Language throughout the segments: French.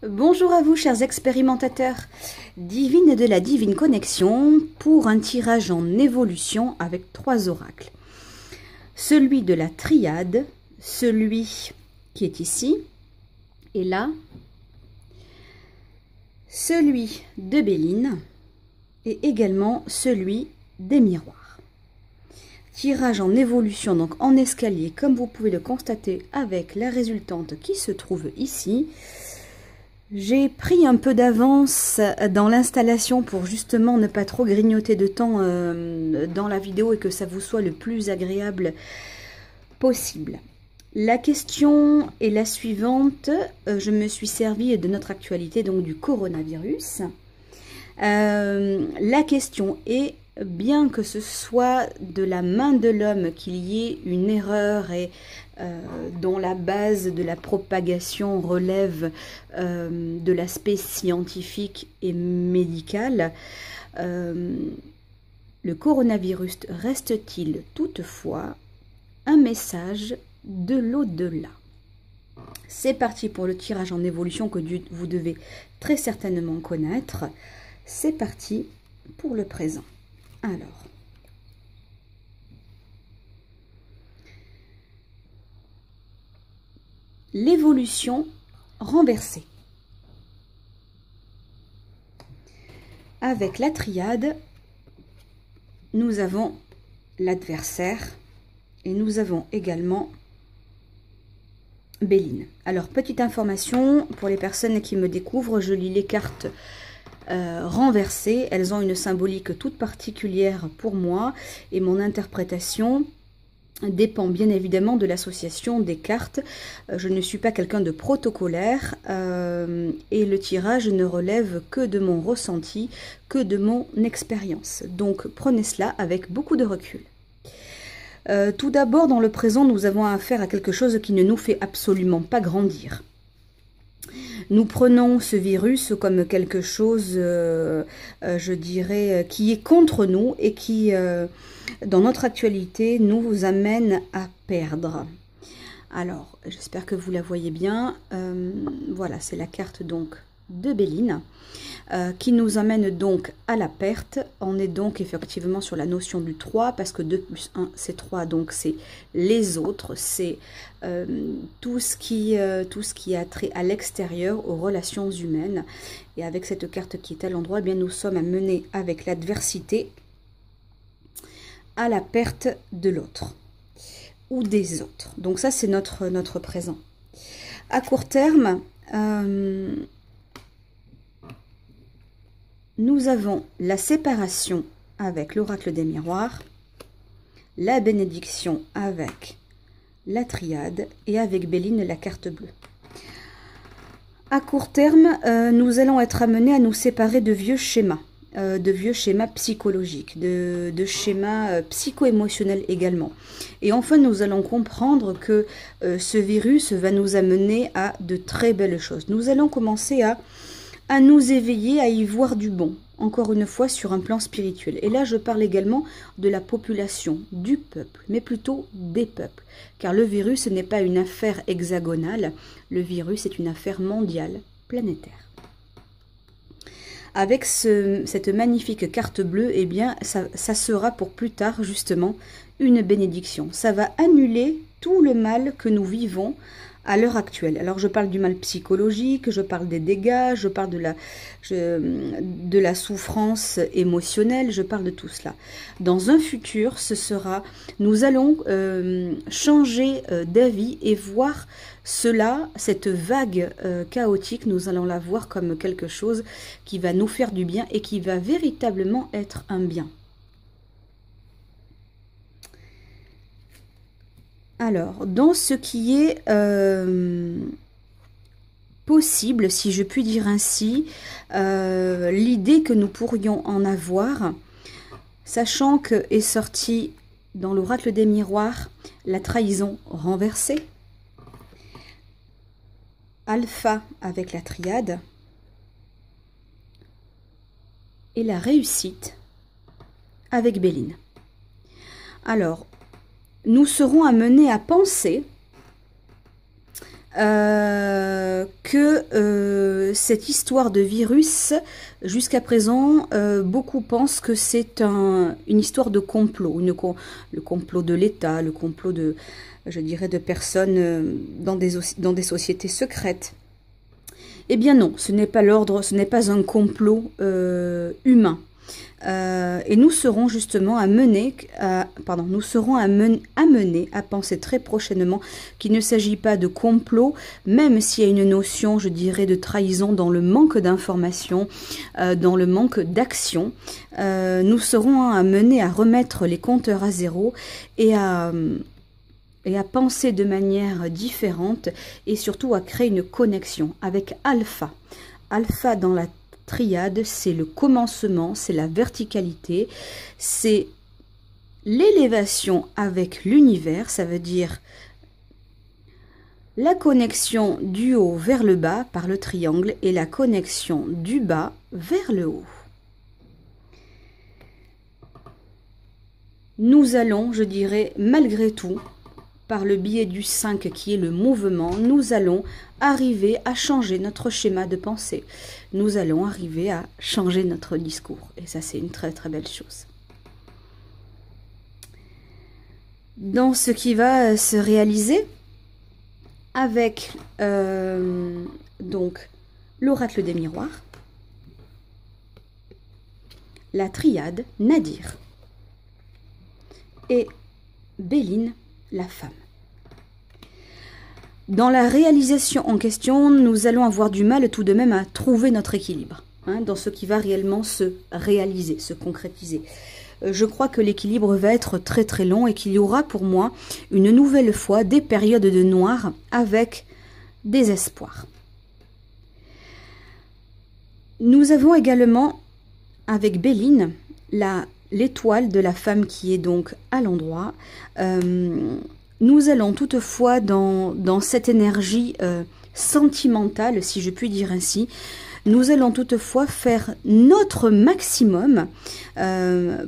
Bonjour à vous, chers expérimentateurs. Divine de la Divine Connexion pour un tirage en évolution avec 3 oracles. Celui de la triade, celui qui est ici et là, celui de Béline et également celui des miroirs. Tirage en évolution, donc en escalier, comme vous pouvez le constater avec la résultante qui se trouve ici. J'ai pris un peu d'avance dans l'installation pour justement ne pas trop grignoter de temps dans la vidéo et que ça vous soit le plus agréable possible. La question est la suivante. Je me suis servi de notre actualité, donc du coronavirus. La question est, bien que ce soit de la main de l'homme qu'il y ait une erreur et dont la base de la propagation relève de l'aspect scientifique et médical, le coronavirus reste-t-il toutefois un message de l'au-delà? C'est parti pour le tirage en évolution que vous devez très certainement connaître. C'est parti pour le présent. Alors, l'évolution renversée. Avec la triade, nous avons l'adversaire et nous avons également Béline. Alors, petite information pour les personnes qui me découvrent, je lis les cartes renversées. Elles ont une symbolique toute particulière pour moi et mon interprétation dépend bien évidemment de l'association des cartes. Je ne suis pas quelqu'un de protocolaire et le tirage ne relève que de mon ressenti, que de mon expérience. Donc prenez cela avec beaucoup de recul. Tout d'abord, dans le présent, nous avons affaire à quelque chose qui ne nous fait absolument pas grandir. Nous prenons ce virus comme quelque chose, je dirais, qui est contre nous et qui, dans notre actualité, nous amène à perdre. Alors, j'espère que vous la voyez bien. Voilà, c'est la carte donc de Béline qui nous amène donc à la perte. On est donc effectivement sur la notion du 3 parce que 2 plus 1 c'est 3, donc c'est les autres, c'est tout ce qui a trait à l'extérieur, aux relations humaines. Et avec cette carte qui est à l'endroit, eh bien nous sommes amenés avec l'adversité à la perte de l'autre ou des autres. Donc ça c'est notre présent. À court terme, nous avons la séparation avec l'oracle des miroirs, la bénédiction avec la triade et avec Béline la carte bleue. À court terme, nous allons être amenés à nous séparer de vieux schémas psychologiques, de schémas psycho-émotionnels également. Et enfin, nous allons comprendre que ce virus va nous amener à de très belles choses. Nous allons commencer à nous éveiller, à y voir du bon, encore une fois sur un plan spirituel. Et là, je parle également de la population, du peuple, mais plutôt des peuples. Car le virus n'est pas une affaire hexagonale, le virus est une affaire mondiale, planétaire. Avec cette magnifique carte bleue, eh bien, ça sera pour plus tard, justement, une bénédiction. Ça va annuler tout le mal que nous vivons à l'heure actuelle. Alors je parle du mal psychologique, je parle des dégâts, je parle de la souffrance émotionnelle, je parle de tout cela. Dans un futur, nous allons changer d'avis et voir cela, cette vague chaotique, nous allons la voir comme quelque chose qui va nous faire du bien et qui va véritablement être un bien. Alors, dans ce qui est possible, si je puis dire ainsi, l'idée que nous pourrions en avoir, sachant que est sorti dans l'oracle des miroirs la trahison renversée, Alpha avec la triade, et la réussite avec Béline. Alors, nous serons amenés à penser cette histoire de virus, jusqu'à présent, beaucoup pensent que c'est une histoire de complot, le complot de l'État, le complot de, je dirais, de personnes dans des sociétés secrètes. Eh bien non, ce n'est pas l'ordre, ce n'est pas un complot humain. Et nous serons justement amenés à penser très prochainement qu'il ne s'agit pas de complot, même s'il y a une notion, je dirais, de trahison dans le manque d'information, dans le manque d'action. Nous serons amenés à remettre les compteurs à zéro et à penser de manière différente et surtout à créer une connexion avec Alpha. Alpha dans la triade, c'est le commencement, c'est la verticalité, c'est l'élévation avec l'univers, ça veut dire la connexion du haut vers le bas par le triangle et la connexion du bas vers le haut. Nous allons, je dirais, malgré tout, par le biais du 5 qui est le mouvement, nous allons arriver à changer notre schéma de pensée. Nous allons arriver à changer notre discours. Et ça, c'est une très très belle chose. Dans ce qui va se réaliser avec donc l'oracle des miroirs, la triade Nadir et Béline, la femme. Dans la réalisation en question, nous allons avoir du mal tout de même à trouver notre équilibre, dans ce qui va réellement se réaliser, se concrétiser. Je crois que l'équilibre va être très très long et qu'il y aura pour moi une nouvelle fois des périodes de noir avec des espoirs. Nous avons également avec Béline l'étoile de la femme qui est donc à l'endroit. Nous allons toutefois dans cette énergie sentimentale, si je puis dire ainsi, nous allons toutefois faire notre maximum.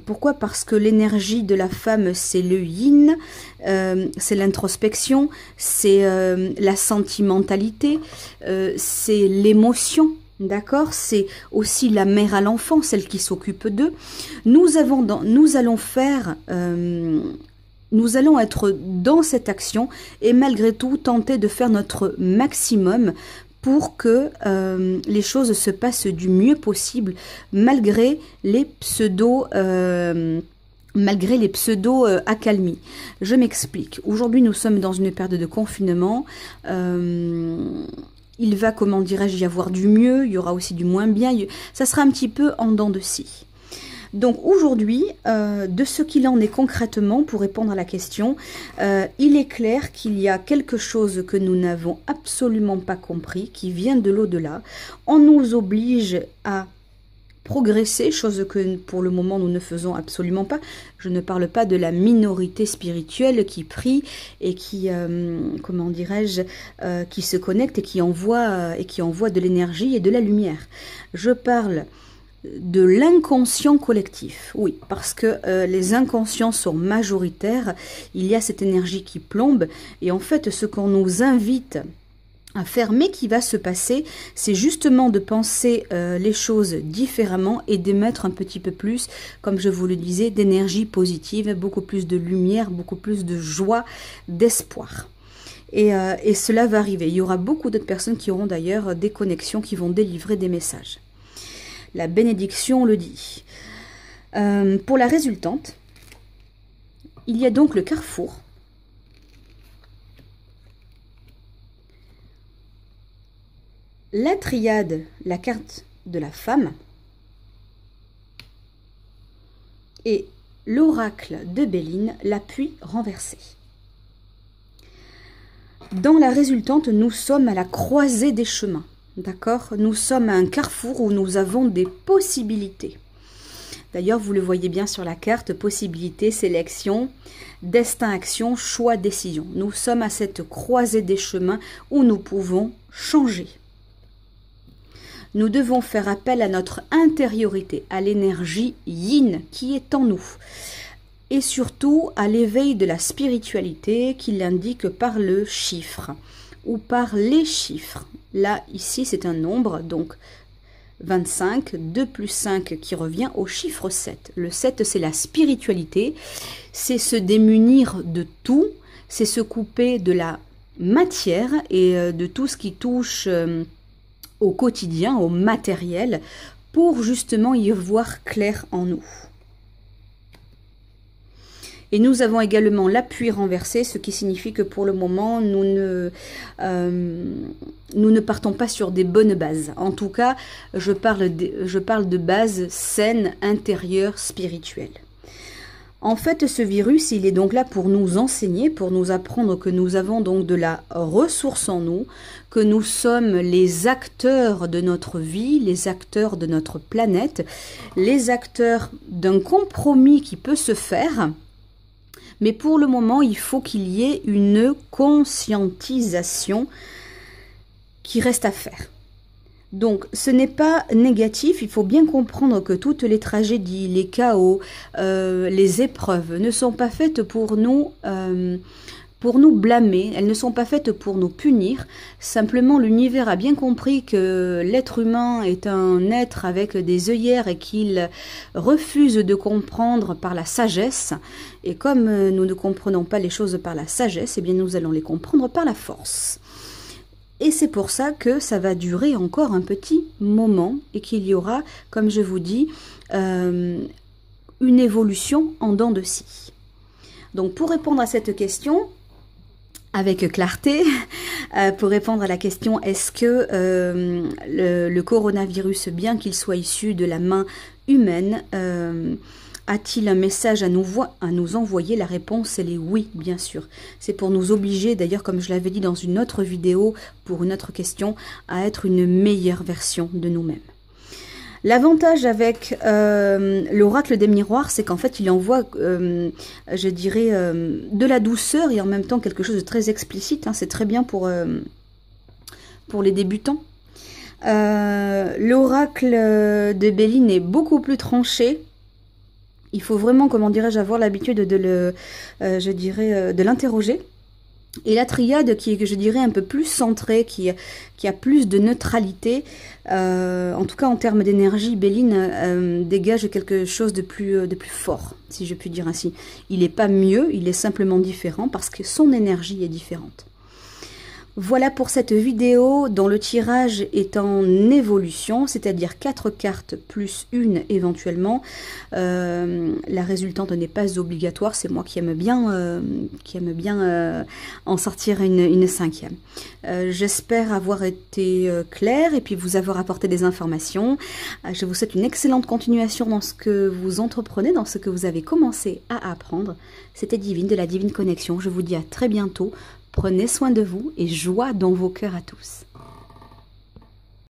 Pourquoi? Parce que l'énergie de la femme, c'est le yin, c'est l'introspection, c'est la sentimentalité, c'est l'émotion. D'accord, c'est aussi la mère à l'enfant, celle qui s'occupe d'eux. Nous allons être dans cette action et malgré tout tenter de faire notre maximum pour que les choses se passent du mieux possible malgré les pseudo-accalmies. Je m'explique. Aujourd'hui, nous sommes dans une période de confinement. Il va, comment dirais-je, y avoir du mieux, il y aura aussi du moins bien. Ça sera un petit peu en dents de scie. Donc aujourd'hui, de ce qu'il en est concrètement, pour répondre à la question, il est clair qu'il y a quelque chose que nous n'avons absolument pas compris, qui vient de l'au-delà. On nous oblige à progresser, chose que pour le moment nous ne faisons absolument pas. Je ne parle pas de la minorité spirituelle qui prie et qui, comment dirais-je, qui se connecte et qui envoie de l'énergie et de la lumière. Je parle de l'inconscient collectif, oui, parce que les inconscients sont majoritaires, il y a cette énergie qui plombe, et en fait ce qu'on nous invite à faire, mais qui va se passer, c'est justement de penser les choses différemment et d'émettre un petit peu plus, comme je vous le disais, d'énergie positive, beaucoup plus de lumière, beaucoup plus de joie, d'espoir. Et cela va arriver. Il y aura beaucoup d'autres personnes qui auront d'ailleurs des connexions, qui vont délivrer des messages. La bénédiction le dit. Pour la résultante, il y a donc le carrefour. La triade, la carte de la femme. Et l'oracle de Béline, l'appui renversé. Dans la résultante, nous sommes à la croisée des chemins. D'accord? Nous sommes à un carrefour où nous avons des possibilités. D'ailleurs, vous le voyez bien sur la carte, possibilité, sélection, destin, action, choix, décision. Nous sommes à cette croisée des chemins où nous pouvons changer. Nous devons faire appel à notre intériorité, à l'énergie yin qui est en nous. Et surtout à l'éveil de la spiritualité qui l'indique par le chiffre. ou par les chiffres. Là, ici, c'est un nombre, donc 25, 2 plus 5 qui revient au chiffre 7. Le 7, c'est la spiritualité, c'est se démunir de tout, c'est se couper de la matière et de tout ce qui touche au quotidien, au matériel, pour justement y voir clair en nous. Et nous avons également l'appui renversé, ce qui signifie que pour le moment, nous ne partons pas sur des bonnes bases. En tout cas, je parle de bases saines, intérieures, spirituelles. En fait, ce virus, il est donc là pour nous enseigner, pour nous apprendre que nous avons donc de la ressource en nous, que nous sommes les acteurs de notre vie, les acteurs de notre planète, les acteurs d'un compromis qui peut se faire. Mais pour le moment, il faut qu'il y ait une conscientisation qui reste à faire. Donc, ce n'est pas négatif, il faut bien comprendre que toutes les tragédies, les chaos, les épreuves ne sont pas faites pour nous blâmer, elles ne sont pas faites pour nous punir. Simplement, l'univers a bien compris que l'être humain est un être avec des œillères et qu'il refuse de comprendre par la sagesse. Et comme nous ne comprenons pas les choses par la sagesse, eh bien nous allons les comprendre par la force. Et c'est pour ça que ça va durer encore un petit moment et qu'il y aura, comme je vous dis, une évolution en dents de scie. Donc pour répondre à cette question, avec clarté, pour répondre à la question est-ce que le coronavirus, bien qu'il soit issu de la main humaine, a-t-il un message à nous envoyer? La réponse, elle est oui, bien sûr. C'est pour nous obliger, d'ailleurs, comme je l'avais dit dans une autre vidéo, pour une autre question, à être une meilleure version de nous-mêmes. L'avantage avec l'oracle des miroirs, c'est qu'en fait, il envoie, je dirais, de la douceur et en même temps quelque chose de très explicite. Hein. C'est très bien pour les débutants. L'oracle de Béline est beaucoup plus tranché. Il faut vraiment, comment dirais-je, avoir l'habitude de l'interroger. Et la triade qui est, je dirais, un peu plus centrée, qui a plus de neutralité, en tout cas en termes d'énergie, Béline dégage quelque chose de plus fort, si je puis dire ainsi. Il n'est pas mieux, il est simplement différent parce que son énergie est différente. Voilà pour cette vidéo dont le tirage est en évolution, c'est-à-dire 4 cartes plus une éventuellement. La résultante n'est pas obligatoire, c'est moi qui aime bien en sortir une cinquième. J'espère avoir été claire et puis vous avoir apporté des informations. Je vous souhaite une excellente continuation dans ce que vous entreprenez, dans ce que vous avez commencé à apprendre. C'était Divine de la Divine Connexion. Je vous dis à très bientôt. Prenez soin de vous et joie dans vos cœurs à tous.